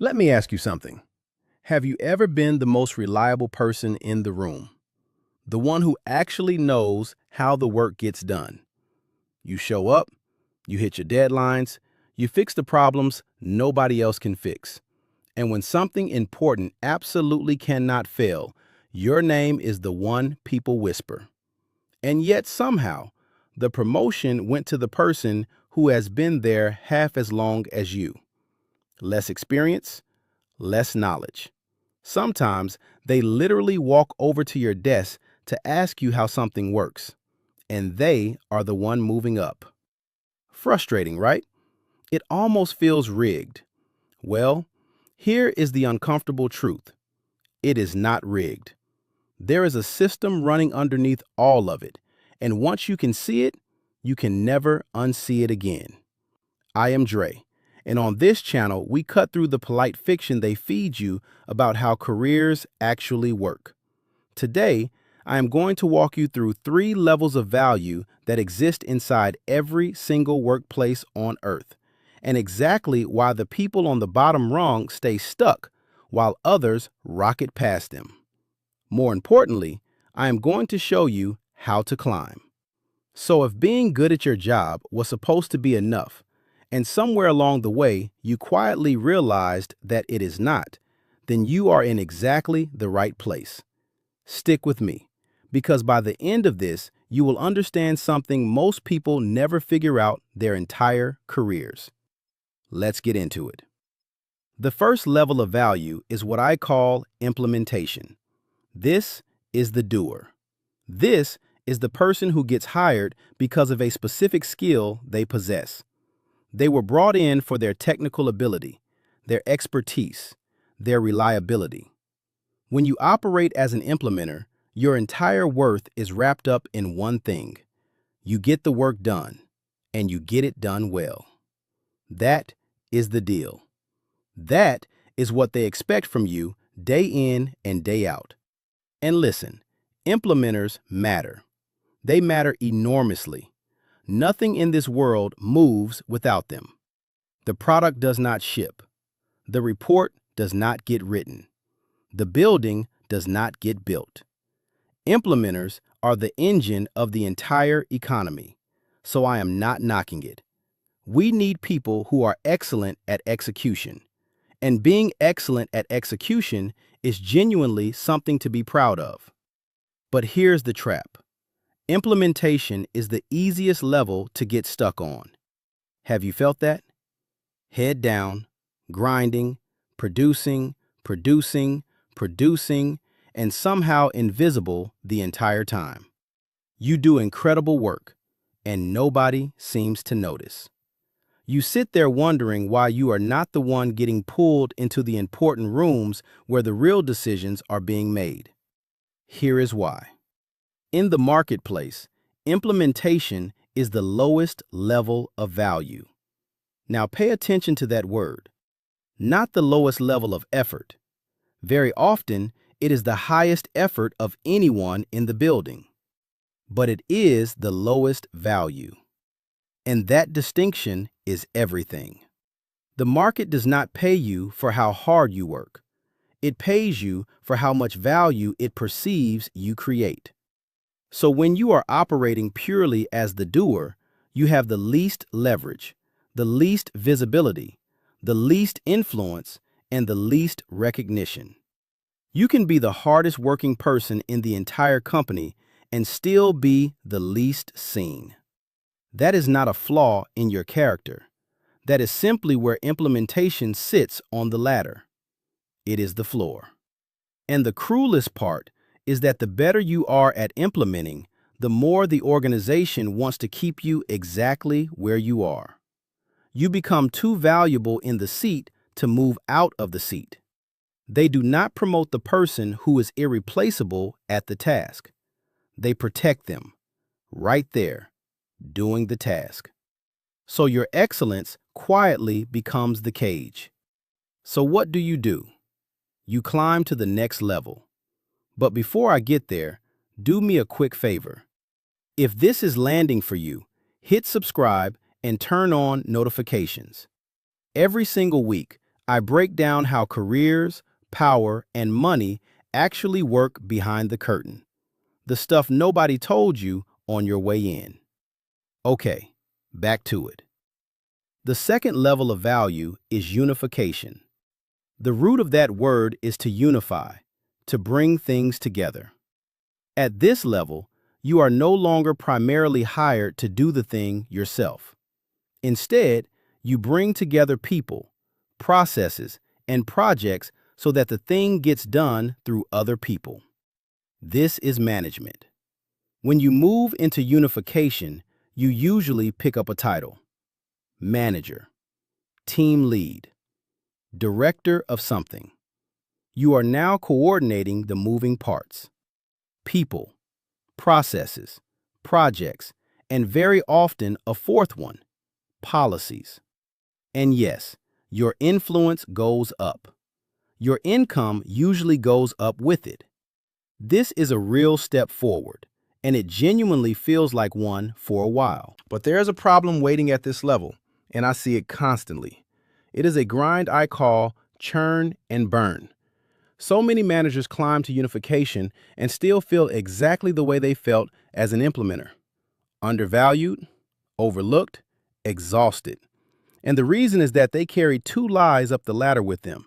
Let me ask you something. Have you ever been the most reliable person in the room? The one who actually knows how the work gets done? You show up, you hit your deadlines, you fix the problems nobody else can fix. And when something important absolutely cannot fail, your name is the one people whisper. And yet somehow, the promotion went to the person who has been there half as long as you. Less experience, less knowledge. Sometimes they literally walk over to your desk to ask you how something works, and they are the one moving up. Frustrating, right? It almost feels rigged. Well, here is the uncomfortable truth. It is not rigged. There is a system running underneath all of it, and once you can see it, you can never unsee it again. I am Dre, and on this channel, we cut through the polite fiction they feed you about how careers actually work. Today, I am going to walk you through 3 levels of value that exist inside every single workplace on Earth, and exactly why the people on the bottom rung stay stuck while others rocket past them. More importantly, I am going to show you how to climb. So if being good at your job was supposed to be enough, and somewhere along the way you quietly realized that it is not, then you are in exactly the right place. Stick with me, because by the end of this, you will understand something most people never figure out their entire careers. Let's get into it. The first level of value is what I call implementation. This is the doer. This is the person who gets hired because of a specific skill they possess. They were brought in for their technical ability, their expertise, their reliability. When you operate as an implementer, your entire worth is wrapped up in one thing. You get the work done, and you get it done well. That is the deal. That is what they expect from you day in and day out. And listen, implementers matter. They matter enormously. Nothing in this world moves without them. The product does not ship. The report does not get written. The building does not get built. Implementers are the engine of the entire economy, so I am not knocking it. We need people who are excellent at execution, and being excellent at execution is genuinely something to be proud of. But here's the trap. Implementation is the easiest level to get stuck on. Have you felt that? Head down, grinding, producing, and somehow invisible the entire time. You do incredible work, and nobody seems to notice. You sit there wondering why you are not the one getting pulled into the important rooms where the real decisions are being made. Here is why. In the marketplace, implementation is the lowest level of value. Now pay attention to that word. Not the lowest level of effort. Very often, it is the highest effort of anyone in the building. But it is the lowest value. And that distinction is everything. The market does not pay you for how hard you work. It pays you for how much value it perceives you create. So when you are operating purely as the doer, you have the least leverage, the least visibility, the least influence, and the least recognition. You can be the hardest working person in the entire company and still be the least seen. That is not a flaw in your character. That is simply where implementation sits on the ladder. It is the floor. And the cruelest part is that the better you are at implementing, the more the organization wants to keep you exactly where you are. You become too valuable in the seat to move out of the seat. They do not promote the person who is irreplaceable at the task. They protect them, right there, doing the task. So your excellence quietly becomes the cage. So what do? You climb to the next level. But before I get there, do me a quick favor. If this is landing for you, hit subscribe and turn on notifications. Every single week, I break down how careers, power, and money actually work behind the curtain. The stuff nobody told you on your way in. Okay, back to it. The second level of value is unification. The root of that word is to unify, to bring things together. At this level, you are no longer primarily hired to do the thing yourself. Instead, you bring together people, processes, and projects so that the thing gets done through other people. This is management. When you move into unification, you usually pick up a title: manager, team lead, director of something. You are now coordinating the moving parts: people, processes, projects, and very often a fourth one: policies. And yes, your influence goes up. Your income usually goes up with it. This is a real step forward, and it genuinely feels like one for a while. But there's a problem waiting at this level, and I see it constantly. It is a grind I call churn and burn. So many managers climb to unification and still feel exactly the way they felt as an implementer: undervalued, overlooked, exhausted. And the reason is that they carry two lies up the ladder with them.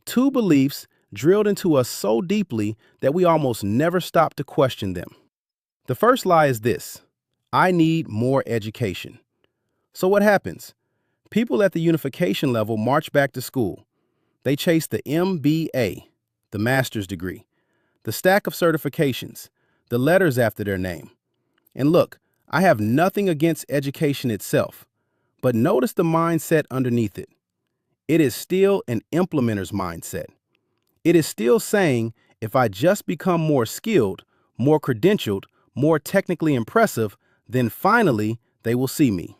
Two beliefs drilled into us so deeply that we almost never stop to question them. The first lie is this: I need more education. So what happens? People at the unification level march back to school. They chase the MBA, the master's degree, the stack of certifications, the letters after their name. And look, I have nothing against education itself, but notice the mindset underneath it. It is still an implementer's mindset. It is still saying, if I just become more skilled, more credentialed, more technically impressive, then finally they will see me.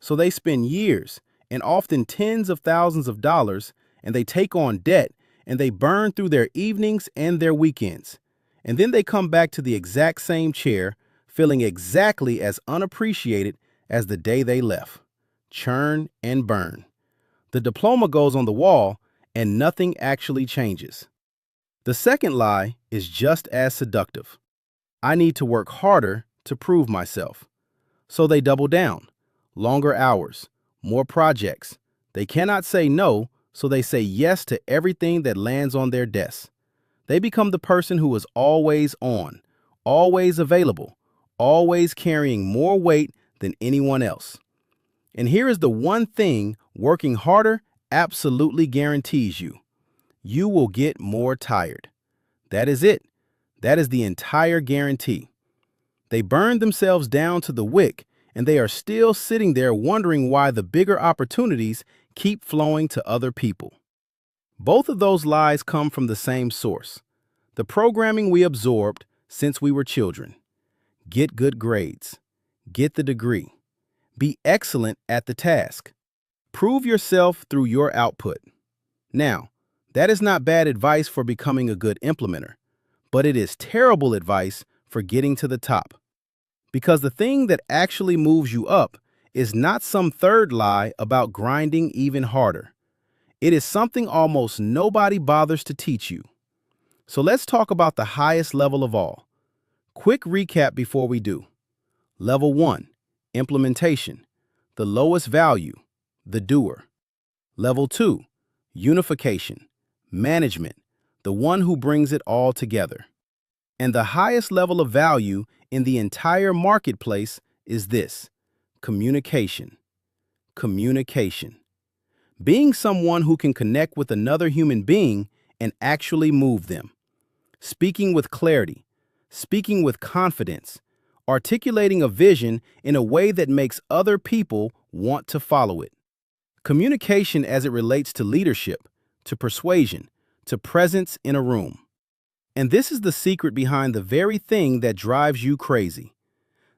So they spend years and often tens of thousands of dollars, and they take on debt, and they burn through their evenings and their weekends. And then they come back to the exact same chair, feeling exactly as unappreciated as the day they left. Churn and burn. The diploma goes on the wall, and nothing actually changes. The second lie is just as seductive. I need to work harder to prove myself. So they double down. Longer hours, more projects. They cannot say no, so they say yes to everything that lands on their desk. They become the person who is always on, always available, always carrying more weight than anyone else. And here is the one thing working harder absolutely guarantees you: you will get more tired. That is it. That is the entire guarantee. They burn themselves down to the wick, and they are still sitting there wondering why the bigger opportunities keep flowing to other people. Both of those lies come from the same source: the programming we absorbed since we were children. Get good grades. Get the degree. Be excellent at the task. Prove yourself through your output. Now, that is not bad advice for becoming a good implementer, but it is terrible advice for getting to the top. Because the thing that actually moves you up is not some third lie about grinding even harder. It is something almost nobody bothers to teach you. So let's talk about the highest level of all. Quick recap before we do. Level 1, implementation, the lowest value, the doer. Level 2, unification, management, the one who brings it all together. And the highest level of value in the entire marketplace is this: communication. Communication. Being someone who can connect with another human being and actually move them. Speaking with clarity, speaking with confidence, articulating a vision in a way that makes other people want to follow it. Communication as it relates to leadership, to persuasion, to presence in a room. And this is the secret behind the very thing that drives you crazy.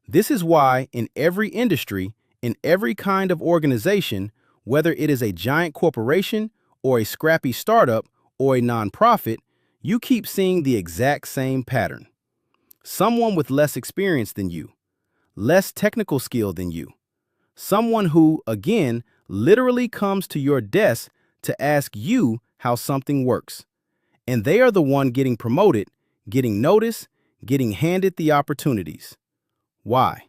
This is why in every industry, in every kind of organization, whether it is a giant corporation or a scrappy startup or a nonprofit, you keep seeing the exact same pattern. Someone with less experience than you, less technical skill than you, someone who, again, literally comes to your desk to ask you how something works. And they are the one getting promoted, getting noticed, getting handed the opportunities. Why?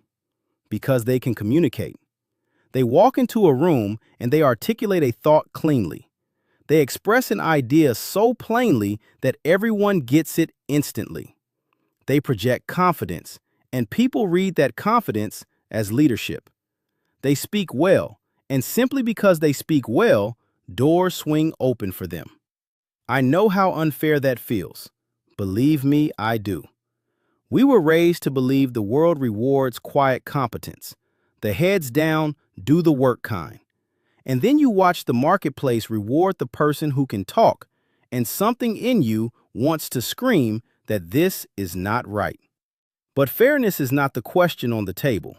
Because they can communicate. They walk into a room and they articulate a thought cleanly. They express an idea so plainly that everyone gets it instantly. They project confidence, and people read that confidence as leadership. They speak well, and simply because they speak well, doors swing open for them. I know how unfair that feels. Believe me, I do. We were raised to believe the world rewards quiet competence, the heads down, do the work kind. And then you watch the marketplace reward the person who can talk, and something in you wants to scream that this is not right. But fairness is not the question on the table.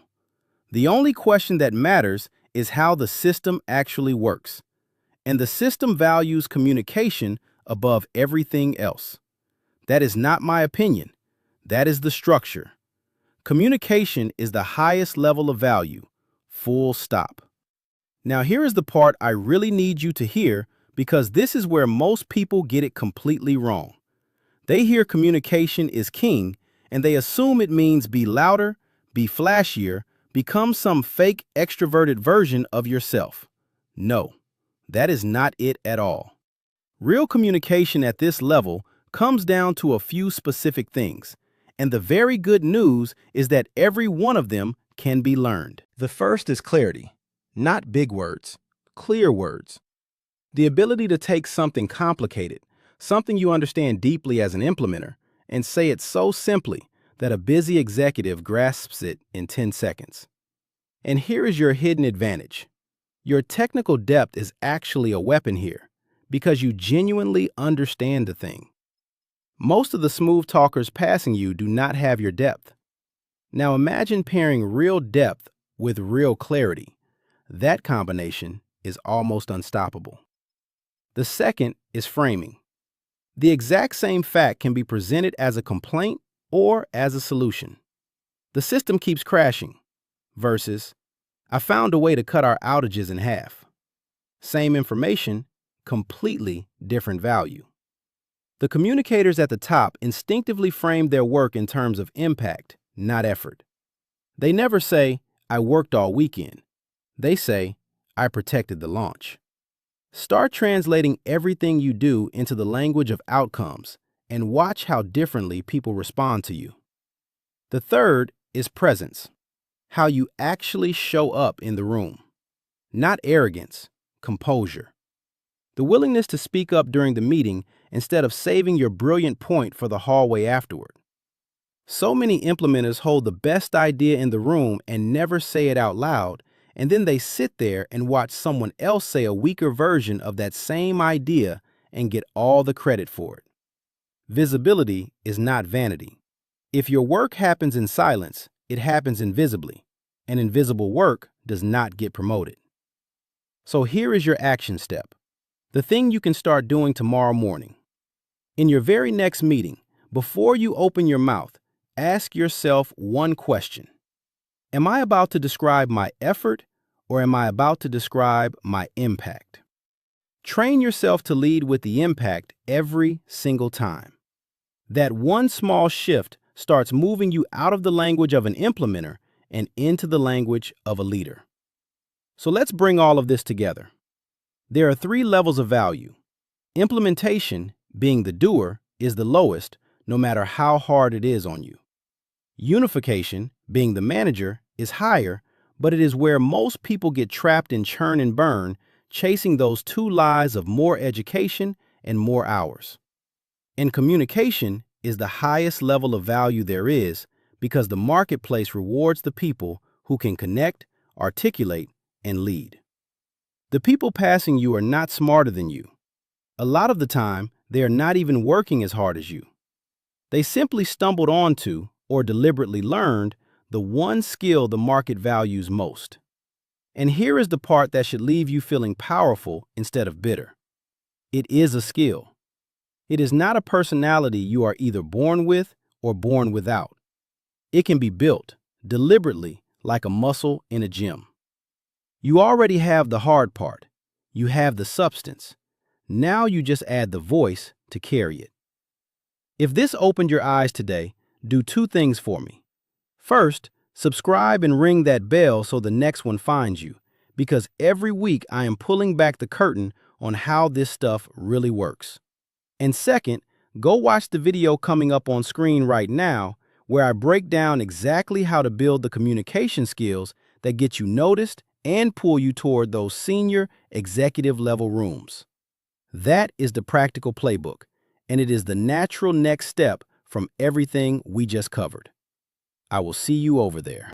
The only question that matters is how the system actually works. And the system values communication above everything else. That is not my opinion. That is the structure. Communication is the highest level of value. Full stop. Now here is the part I really need you to hear, because this is where most people get it completely wrong. They hear communication is king and they assume it means be louder, be flashier, become some fake extroverted version of yourself. No, that is not it at all. Real communication at this level comes down to a few specific things, and the very good news is that every one of them can be learned. The first is clarity, not big words, clear words. The ability to take something complicated, something you understand deeply as an implementer, and say it so simply that a busy executive grasps it in 10 seconds. And here is your hidden advantage. Your technical depth is actually a weapon here, because you genuinely understand the thing. Most of the smooth talkers passing you do not have your depth. Now imagine pairing real depth with real clarity. That combination is almost unstoppable. The second is framing. The exact same fact can be presented as a complaint or as a solution. The system keeps crashing versus, I found a way to cut our outages in half. Same information, completely different value. The communicators at the top instinctively frame their work in terms of impact, not effort. They never say, I worked all weekend. They say, I protected the launch. Start translating everything you do into the language of outcomes and watch how differently people respond to you. The third is presence, how you actually show up in the room. Not arrogance, composure. The willingness to speak up during the meeting instead of saving your brilliant point for the hallway afterward. So many implementers hold the best idea in the room and never say it out loud, and then they sit there and watch someone else say a weaker version of that same idea and get all the credit for it. Visibility is not vanity. If your work happens in silence, it happens invisibly, and invisible work does not get promoted. So here is your action step, the thing you can start doing tomorrow morning. In your very next meeting, before you open your mouth, ask yourself one question. Am I about to describe my effort, or am I about to describe my impact? Train yourself to lead with the impact every single time. That one small shift starts moving you out of the language of an implementer and into the language of a leader. So let's bring all of this together. There are 3 levels of value. Implementation, being the doer, is the lowest, no matter how hard it is on you. Unification, being the manager, is higher, but it is where most people get trapped in churn and burn, chasing those 2 lies of more education and more hours. And communication is the highest level of value there is, because the marketplace rewards the people who can connect, articulate, and lead. The people passing you are not smarter than you. A lot of the time, they are not even working as hard as you. They simply stumbled onto, or deliberately learned, the one skill the market values most. And here is the part that should leave you feeling powerful instead of bitter. It is a skill. It is not a personality you are either born with or born without. It can be built, deliberately, like a muscle in a gym. You already have the hard part. You have the substance. Now you just add the voice to carry it. If this opened your eyes today, do two things for me. First, subscribe and ring that bell so the next one finds you, because every week I am pulling back the curtain on how this stuff really works. And second, go watch the video coming up on screen right now, where I break down exactly how to build the communication skills that get you noticed and pull you toward those senior executive level rooms. That is the practical playbook, and it is the natural next step from everything we just covered. I will see you over there.